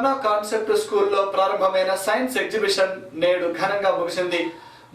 కన్నా కాన్సెప్ట్ స్కూల్లో ప్రారంభమైన సైన్స్ ఎగ్జిబిషన్ నేడు ఘనంగా ముగిసింది.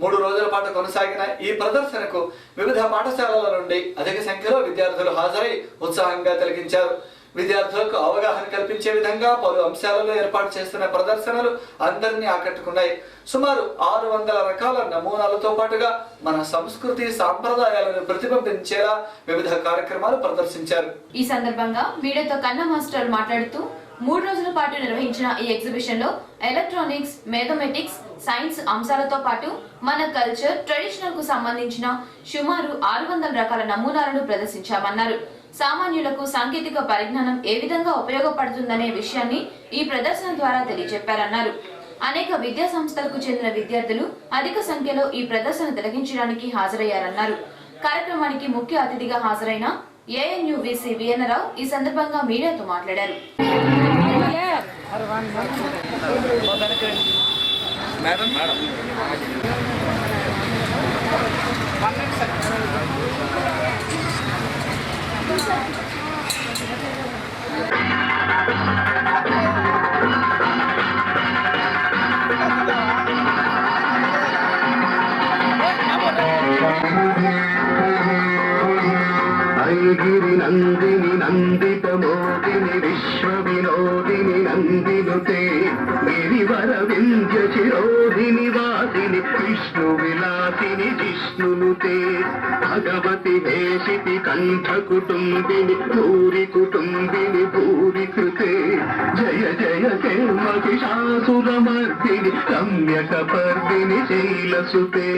3 రోజుల పాటు కొనసాగిన ఈ ప్రదర్శనకు వివిధ పాఠశాలల నుండి అధిక సంఖ్యలో విద్యార్థులు హాజరై ఉత్సాహంగా తిలకించారు. విద్యార్థులకు అవగాహన కల్పించే విధంగా పలు అంశాలలో ఏర్పాటు చేస్తున్న ప్రదర్శనలు అందరినీ ఆకట్టుకున్నాయి. సుమారు 600 రకాల నమూనాలతో పాటుగా మన సంస్కృతి సాంప్రదాయాలను ప్రతిబింబించేలా వివిధ కార్యక్రమాలు ప్రదర్శించారు. ఈ సందర్భంగా మీడియాతో కన్నా మాస్టర్ మాట్లాడుతూ 3 రోజుల పాటు నిర్వహించిన ఈ ఎగ్జిబిషన్ లో ఎలక్ట్రానిక్స్, మ్యాథమెటిక్స్, సైన్స్ అంశాలతో పాటు మన కల్చర్, ట్రెడిషనల్ కు సంబంధించిన సుమారు 600 రకాల నమూనాలను ప్రదర్శించామన్నారు. సామాన్యులకు సాంకేతిక పరిజ్ఞానం ఏ విధంగా ఉపయోగపడుతుందనే విషయాన్ని ఈ ప్రదర్శన ద్వారా తెలియజెప్పారన్నారు. అనేక విద్యా సంస్థలకు చెందిన విద్యార్థులు అధిక సంఖ్యలో ఈ ప్రదర్శన తిలకించడానికి హాజరయ్యారన్నారు. కార్యక్రమానికి ముఖ్య అతిథిగా హాజరైన ఏఎన్యువిసి వీఎన్రావు ఈ సందర్భంగా మీడియాతో మాట్లాడారు. ఐగిరి నందిని నందిత మోదిని విశ్వ వినోదిని నందినుతే గిరివర వింధ్య శిరోధిని వాసిని విష్ణు విలాసిని జిష్ణునుతే భగవతి హేషితి కంఠ కుటుంబిని భూరి కుటుంబిని భూరి కృతే జయ జయ కే Mahishasuramardini రమ్యక పర్దిని శైలసుతే.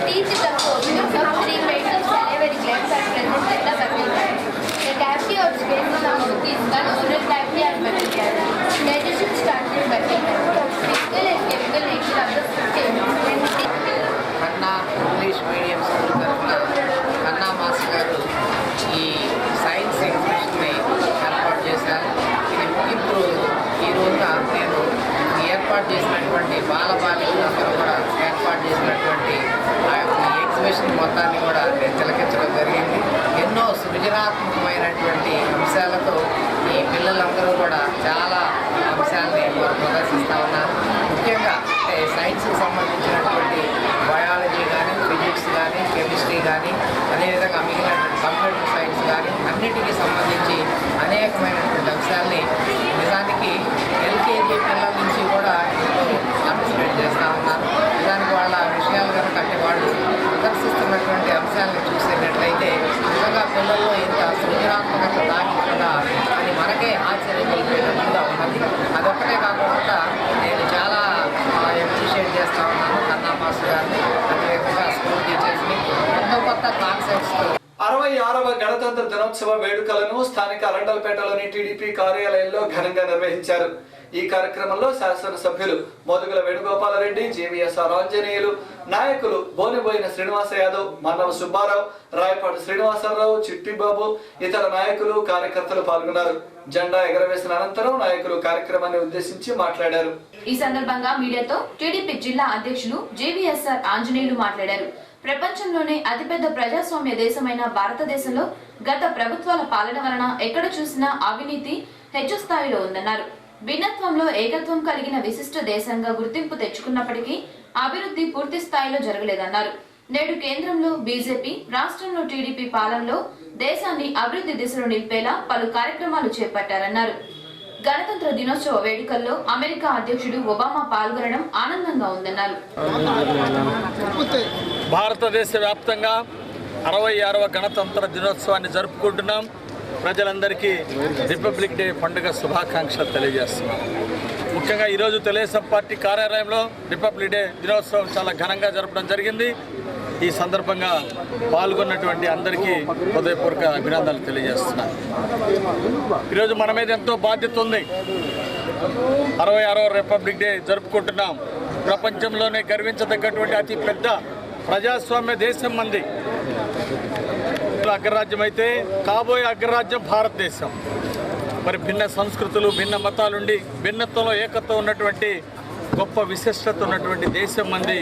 Teach the process of 3 kinds of salivary glands are present in the buccal gland. The cavity or space in the mouth is called oral cavity or buccal cavity. Digestion starts in buccal cavity. Physical and chemical nature of the food chain. కన్నా English medium school తరఫున కన్నా master గారు ఈ science ఎగ్జిబిషన్ని ఏర్పాటు చేశారు. ఇది ముగింపు రోజు. ఈ రోజున నేను ఏర్పాటు చేసినటువంటి బాలబాలికలందరూ కూడా ఏర్పాటు చేసినటువంటి ఆ యొక్క ఎగ్జిబిషన్ మొత్తాన్ని కూడా నేను తిలకించడం జరిగింది. ఎన్నో సృజనాత్మకమైనటువంటి అంశాలతో ఈ పిల్లలందరూ కూడా చాలా అంశాలని ప్రదర్శిస్తూ ఉన్నారు. ముఖ్యంగా అంటే సైన్స్కి సంబంధించినటువంటి బయాలజీ కానీ, ఫిజిక్స్ కానీ, కెమిస్ట్రీ కానీ, అదేవిధంగా మిగిలిన కంప్యూటర్ సైన్స్ కానీ అన్నిటికీ సంబంధించి అనేకమైనటువంటి అంశాలని నిజానికి ఎల్కేజీ పిల్లల నుంచి కూడా పార్టిసిపేట్ చేస్తూ ఉన్నారు. నిజానికి వాళ్ళ విషయాలు కనుక అంటే వాళ్ళు ప్రదర్శిస్తున్నటువంటి అంశాలను చూసేటట్లయితే నిజంగా పిల్లల్లో ఇంత సృజనాత్మకత దాగిస్తుందా అని మనకే ఆశ్చర్యం కలిపేటట్టుగా ఉన్నది. అదొక్కటే కాకుండా నేను చాలా అప్రిషియేట్ చేస్తూ ఉన్నాను కన్నా మాస్టర్ గారిని, అదేవిధంగా స్కూల్ టీచర్స్ని కొత్త కాన్సెప్ట్స్తో. 66వ గణతంత్ర దినోత్సవ వేడుకలను స్థానిక అరండల్పేటలోని టీడీపీ కార్యాలయంలో ఘనంగా నిర్వహించారు. ఈ కార్యక్రమంలో శాసనసభ్యులు మోదుగుల వేణుగోపాలరెడ్డి, జేవీఎస్ఆర్ ఆంజనేయులు, నాయకులు బోనిబోయిన శ్రీనివాస యాదవ్, మన్నవ సుబ్బారావు, రాయపాటి శ్రీనివాసరావు, చిట్టిబాబు, ఇతర నాయకులు, కార్యకర్తలు పాల్గొన్నారు. జెండా ఎగరవేసిన అనంతరం నాయకులు కార్యక్రమాన్ని ఉద్దేశించి మాట్లాడారు. ఈ సందర్భంగా మీడియాతో టీడీపీ జిల్లా అధ్యక్షులు జేవీఎస్ఆర్ ఆంజనేయులు మాట్లాడారు. ప్రపంచంలోనే అతిపెద్ద ప్రజాస్వామ్య దేశమైన భారతదేశంలో గత ప్రభుత్వాల పాలన వలన ఎక్కడ చూసినా అవినీతి హెచ్చు స్థాయిలో ఉందన్నారు. భిన్నత్వంలో ఏకత్వం కలిగిన విశిష్ట దేశంగా గుర్తింపు తెచ్చుకున్నప్పటికీ అభివృద్ధి పూర్తి స్థాయిలో జరగలేదన్నారు. నేడు కేంద్రంలో బీజేపీ, రాష్ట్రంలో టీడీపీ పాలనలో దేశాన్ని అభివృద్ధి దిశలో నిలిపేలా పలు కార్యక్రమాలు చేపట్టారన్నారు. గణతంత్ర దినోత్సవ వేడుకల్లో అమెరికా అధ్యక్షుడు ఒబామా పాల్గొనడం ఆనందంగా ఉందన్నారు. భారతదేశ వ్యాప్తంగా 66వ గణతంత్ర దినోత్సవాన్ని జరుపుకుంటున్నాం. ప్రజలందరికీ రిపబ్లిక్ డే పండుగ శుభాకాంక్షలు తెలియజేస్తున్నాం. ముఖ్యంగా ఈరోజు తెలుగుదేశం పార్టీ కార్యాలయంలో రిపబ్లిక్ డే దినోత్సవం చాలా ఘనంగా జరపడం జరిగింది. ఈ సందర్భంగా పాల్గొన్నటువంటి అందరికీ హృదయపూర్వక అభినందనలు తెలియజేస్తున్నాను. ఈరోజు మన మీద ఎంతో బాధ్యత ఉంది. 66వ రిపబ్లిక్ డే జరుపుకుంటున్నాం. ప్రపంచంలోనే గర్వించదగ్గటువంటి అతి పెద్ద ప్రజాస్వామ్య దేశం మంది. అగ్రరాజ్యం అయితే కాబోయే అగ్రరాజ్యం భారతదేశం. మరి భిన్న సంస్కృతులు, భిన్న మతాలుండి భిన్నత్వంలో ఏకత్వం ఉన్నటువంటి గొప్ప విశిష్టత ఉన్నటువంటి దేశం మంది,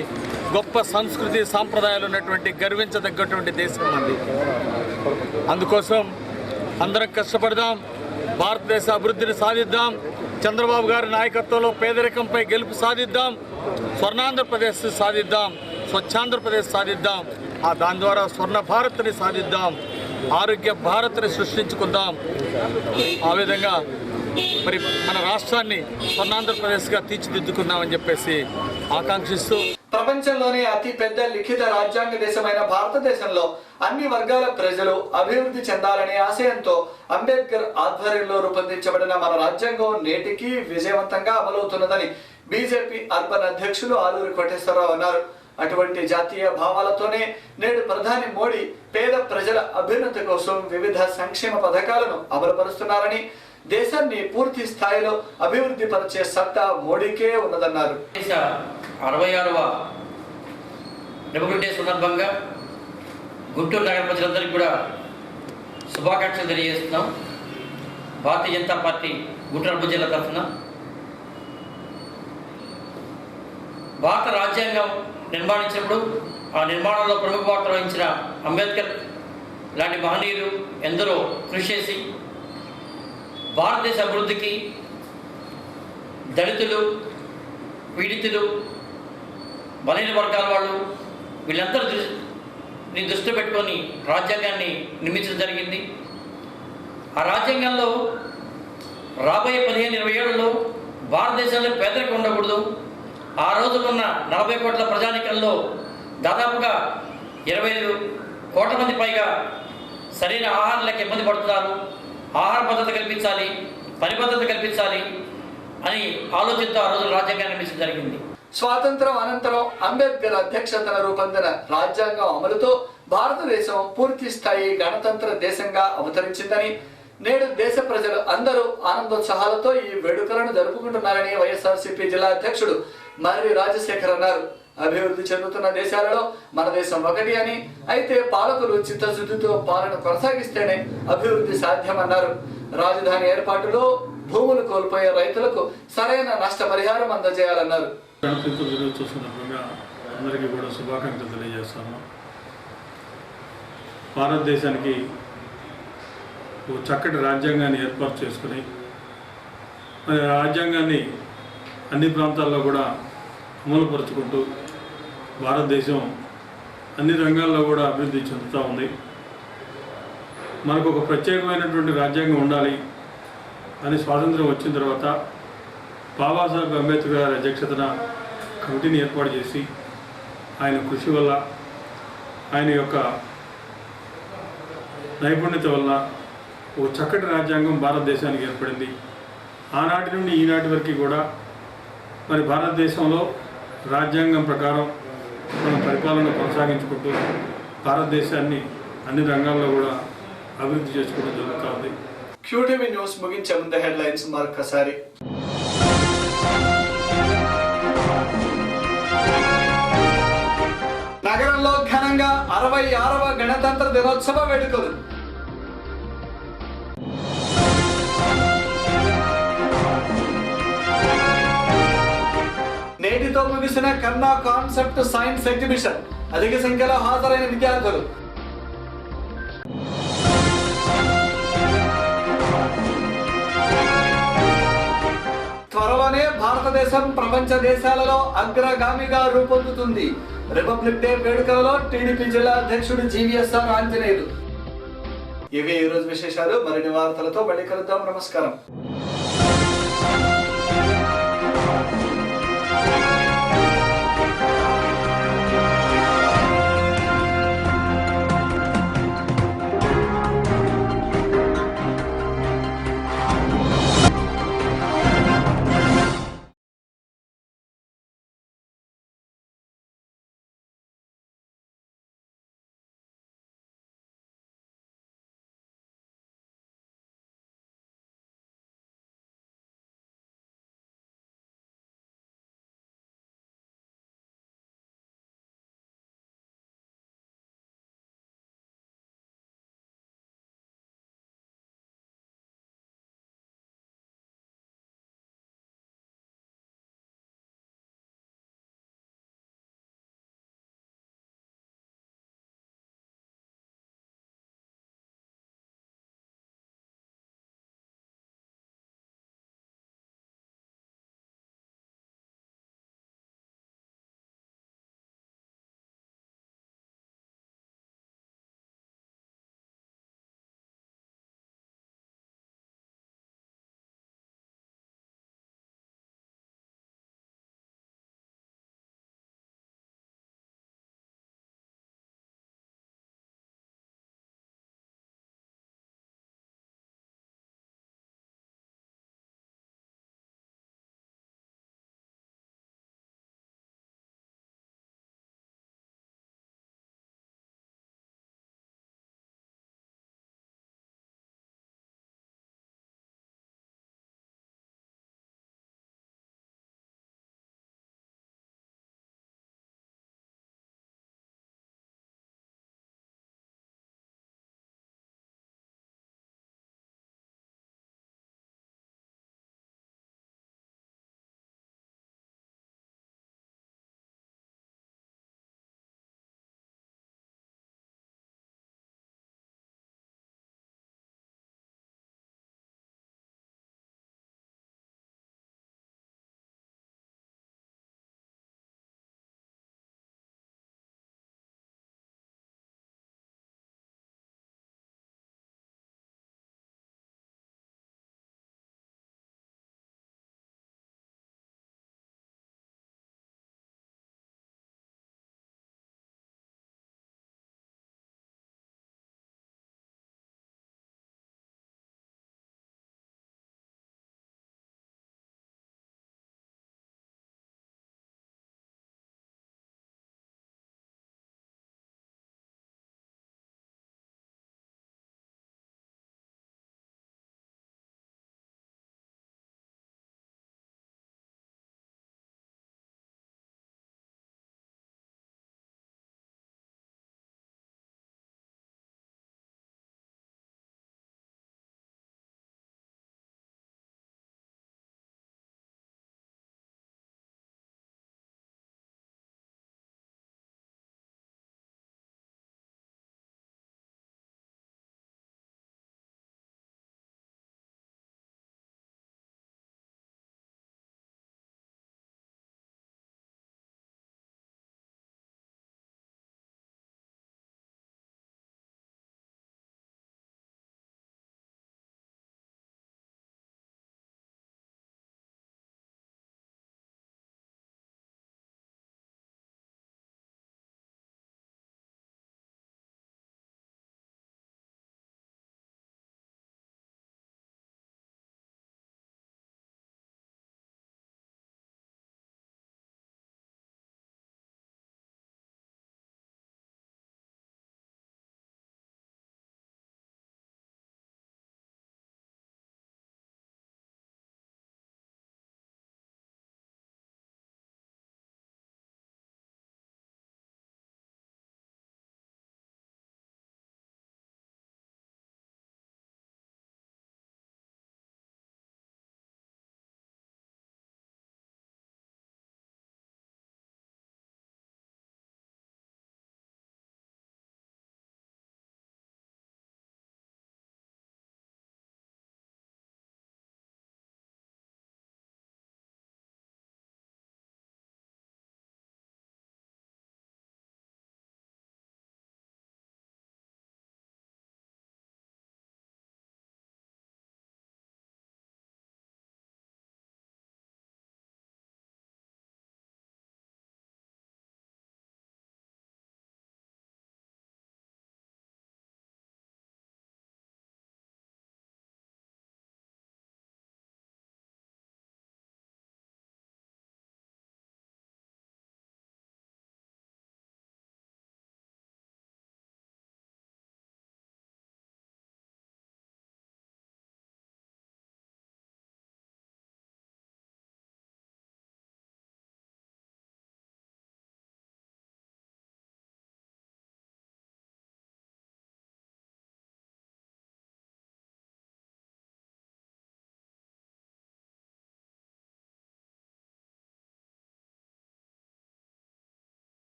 గొప్ప సంస్కృతి సాంప్రదాయాలు ఉన్నటువంటి గర్వించదగ్గటువంటి దేశం మంది. అందుకోసం అందరం కష్టపడదాం, భారతదేశ అభివృద్ధిని సాధిద్దాం, చంద్రబాబు గారి నాయకత్వంలో పేదరికంపై గెలుపు సాధిద్దాం, స్వర్ణాంధ్రప్రదేశ్ సాధిద్దాం, స్వచ్ఛాంధ్రప్రదేశ్ సాధిద్దాం, దాని ద్వారా స్వర్ణ భారత్ని సాధిద్దాం, ఆరోగ్య భారత్ని సృష్టించుకుందాం. ఆ విధంగా మరి మన రాష్ట్రాన్ని స్వర్ణాంధ్రప్రదేశ్గా తీర్చిదిద్దుకుందామని చెప్పేసి ఆకాంక్షిస్తూ, ప్రపంచంలోనే అతి పెద్ద లిఖిత రాజ్యాంగ దేశమైన భారతదేశంలో అన్ని వర్గాల ప్రజలు అభివృద్ధి చెందాలనే ఆశయంతో అంబేద్కర్ ఆధ్వర్యంలో రూపొందించబడిన మన రాజ్యాంగం నేటికి విజయవంతంగా అమలవుతున్నదని బీజేపీ అర్బన్ అధ్యక్షులు ఆలూరి కోటేశ్వరరావు అన్నారు. అటువంటి జాతీయ భావాలతోనే నేడు ప్రధాని మోడీ పేద ప్రజల అభ్యున్నతి కోసం వివిధ సంక్షేమ పథకాలను అమలుపరుస్తున్నారని, దేశాన్ని పూర్తి స్థాయిలో అభివృద్ధి పరిచే సత్తా మోడీకే ఉన్నదన్నారు. 66వ రిపబ్లిక్ డే సందర్భంగా గుంటూరు నగర ప్రజలందరికీ కూడా శుభాకాంక్షలు తెలియజేస్తున్నాం. భారతీయ జనతా పార్టీ గుంటూరు అర్బన్ జిల్లా తరఫున భారత రాజ్యాంగం నిర్మాణించినప్పుడు ఆ నిర్మాణంలో ప్రముఖ పాత్ర వహించిన అంబేద్కర్ లాంటి మహనీయులు ఎందరో కృషి చేసి భారతదేశ అభివృద్ధికి దళితులు, పీడితులు, బలహీన వర్గాల వాళ్ళు వీళ్ళందరినీ దృష్టిలో పెట్టుకొని రాజ్యాంగాన్ని నిర్మించడం జరిగింది. ఆ రాజ్యాంగంలో రాబోయే 15-20 ఏళ్లలో భారతదేశంలో పేదరికం ఉండకూడదు, ఆ రోజులున్న 40 కోట్ల ప్రజానికంలో దాదాపుగా 25 కోట్ల మంది పైగా సరైన ఆహారం లేక ఇబ్బంది పడుతున్నారు, ఆహార భద్రత కల్పించాలి, పని భద్రత కల్పించాలి అని ఆలోచనతో ఆ రోజు రాజ్యాంగాన్ని నిర్మించడం జరిగింది. స్వాతంత్రం అనంతరం అంబేద్కర్ అధ్యక్షతన రూపొందిన రాజ్యాంగం అమలుతో భారతదేశం పూర్తి స్థాయి గణతంత్ర దేశంగా అవతరించిందని, నేడు దేశ ప్రజలు అందరూ ఆనందోత్సాహాలతో ఈ వేడుకలను జరుపుకుంటున్నారని వైఎస్ఆర్సీపీ జిల్లా అధ్యక్షుడు మర్రి రాజశేఖర్ అన్నారు. అభివృద్ధి చెందుతున్న దేశాలలో మన దేశం ఒకటి అని, అయితే పాలకులు చిత్తశుద్ధితో పాలన కొనసాగిస్తేనే అభివృద్ధి సాధ్యమన్నారు. రాజధాని ఏర్పాటులో భూములు కోల్పోయే రైతులకు సరైన నష్టపరిహారం అందజేయాలన్నారు. గణతంత్ర దినోత్సవ సందర్భంగా అందరికీ కూడా శుభాకాంక్షలు తెలియజేస్తాను. భారతదేశానికి ఒక చక్కటి రాజ్యాంగాన్ని ఏర్పాటు చేసుకుని మరి రాజ్యాంగాన్ని అన్ని ప్రాంతాల్లో కూడా అమలుపరుచుకుంటూ భారతదేశం అన్ని రంగాల్లో కూడా అభివృద్ధి చెందుతూ ఉంది. మనకు ఒక ప్రత్యేకమైనటువంటి రాజ్యాంగం ఉండాలి అని స్వాతంత్రం వచ్చిన తర్వాత బాబాసాహెబ్ అంబేద్కర్ గారి అధ్యక్షతన కమిటీని ఏర్పాటు చేసి ఆయన కృషి వల్ల, ఆయన యొక్క నైపుణ్యత వల్ల ఒక చక్కటి రాజ్యాంగం భారతదేశానికి ఏర్పడింది. ఆనాటి నుండి ఈనాటి వరకు కూడా మరి భారతదేశంలో రాజ్యాంగం ప్రకారం మనం పరిపాలన కొనసాగించుకుంటూ భారతదేశాన్ని అన్ని రంగాల్లో కూడా అభివృద్ధి చేసుకోవడం జరుగుతూ ఉంది. QTV న్యూస్ ముగించే ముందు హెడ్లైన్స్ మరొకసారి. నగరంలో ఘనంగా 66వ గణతంత్ర దినోత్సవ వేడుకలు. నేటితో ముగిసిన కన్నా కాన్సెప్ట్ సైన్స్ ఎగ్జిబిషన్, అధిక సంఖ్యలో హాజరైన విద్యార్థులు. త్వరలోనే భారతదేశం ప్రపంచ దేశాలలో అగ్రగామిగా రూపొందుతుంది. రిపబ్లిక్ డే వేడుకలలో టీడీపీ జిల్లా అధ్యక్షుడు జీవీఎస్ఆర్ ఆంజనేయులు. ఇవి ఈరోజు విశేషాలు. మరిన్ని వార్తలతో మళ్ళీ కలుద్దాం. నమస్కారం.